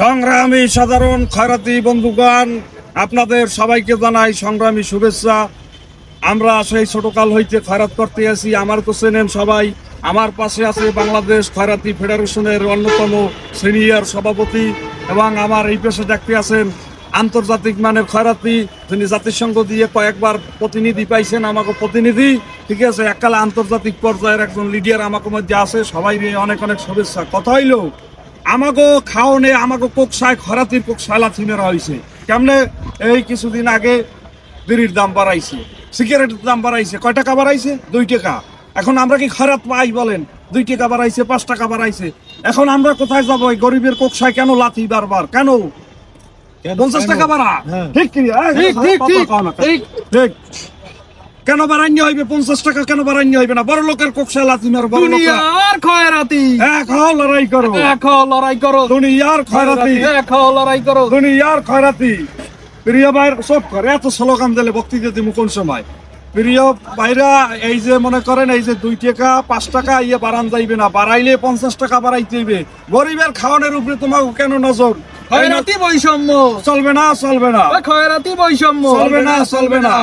সংগ্রামী সাধারণ খয়রাতি বন্ধুগণ, আপনাদের সবাইকে জানাই সংগ্রামী শুভেচ্ছা। আমরা সেই ছোটকাল হইতে খয়রাত করতে আছি। আমার তো চেনেন সবাই। আমার পাশে আছে বাংলাদেশ খয়রাতি ফেডারেশনের অন্যতম সিনিয়র সভাপতি, এবং আমার এই পেশে দেখতে আছেন আন্তর্জাতিক মানের খয়রাতি, যিনি জাতিসংঘ দিয়ে কয়েকবার প্রতিনিধি পাইছেন, আমাকে প্রতিনিধি, ঠিক আছে, এককালে আন্তর্জাতিক পর্যায়ের একজন লিডার আমাকে মধ্যে আছে। সবাই অনেক অনেক শুভেচ্ছা। কথা হইল আমাকে খাওয়ানে আমাকে কোকসায় খয়রাতির কোকসায় লাথি মেরা হয়েছে। কেমনে? এই কিছুদিন আগে বিড়ির দাম বাড়াইছে, সিগারেটের দাম বাড়াইছে। কয় টাকা বাড়াইছে? 2 টাকা। এখন আমরা কি খয়রাত পাই বলেন? 2 টাকা বাড়াইছে, 5 টাকা বাড়াইছে। এখন আমরা কোথায় যাবো? এই গরিবের কোকসায় কেন লাথি বারবার? কেন 50 টাকা বাড়া? ঠিক কি? ঠিক কেন বাড়াইনি হইবে? 50 টাকা কেন বাড়াইনি হইবে না? বড় লোকের কোকসায় লাথি মারো। দুনিয়ার খয়রাতি দেখো লড়াই করো, দেখো লড়াই করো, দুনিয়ার খয়রাতি দেখো লড়াই করো, দুনিয়ার খয়রাতি। প্রিয় ভাইরা সব করে এত স্লোগান দিলে বক্তৃতা দিব কোন সময়? প্রিয় ভাইরা, এই যে মনে করেন এই যে 2 টাকা 5 টাকা ইয়ে বাড়ান যাইবে না, বাড়াইলে 50 টাকা বাড়াইতে হইবে। গরিবের খাওয়ানোর উপরে তোমাকে কেন নজর? খয়রাতি বৈষম্য চলবে না, চলবে না, খয়রাতি বৈষম্য চলবে না, চলবে না।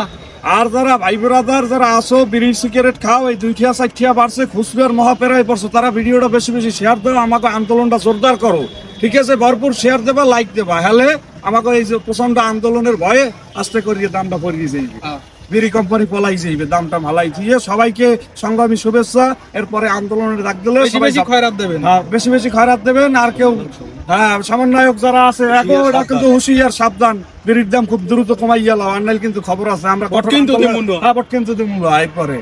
আর যারা ভাই ব্রাদার যারা আসো বিড়ি সিগারেট খাও, এই 2 টাকা 4 টাকা বাড়ছে, খুচরোর মহাপেরায় পড়ছো, তারা ভিডিওটা বেশি বেশি শেয়ার দেবো, আমাকে আন্দোলনটা জোরদার করো। ঠিক আছে, ভরপুর শেয়ার দেবা, লাইক দেবা, হলে আমাকে এই যে প্রচন্ড আন্দোলনের ভয়ে আস্তে করিয়ে দামটা পড়িয়ে যাইবে। বিড়ি কোম্পানি পলাই যাইবে, দামটা ভালাই দিয়ে। সবাইকে সংগ্রামী শুভেচ্ছা। এরপরে আন্দোলনের ডাক দিলে বেশি খয়রাত দেবেন, বেশি বেশি খয়রাত দেবেন। আর কেউ সমন্বয়ক যারা আছে এখন কিন্তু হুঁশিয়ার, সাবধান, বিড়ির দাম খুব দ্রুত কমাই গেল। আর নাইলে কিন্তু খবর আছে আমরা কিন্তু এরপরে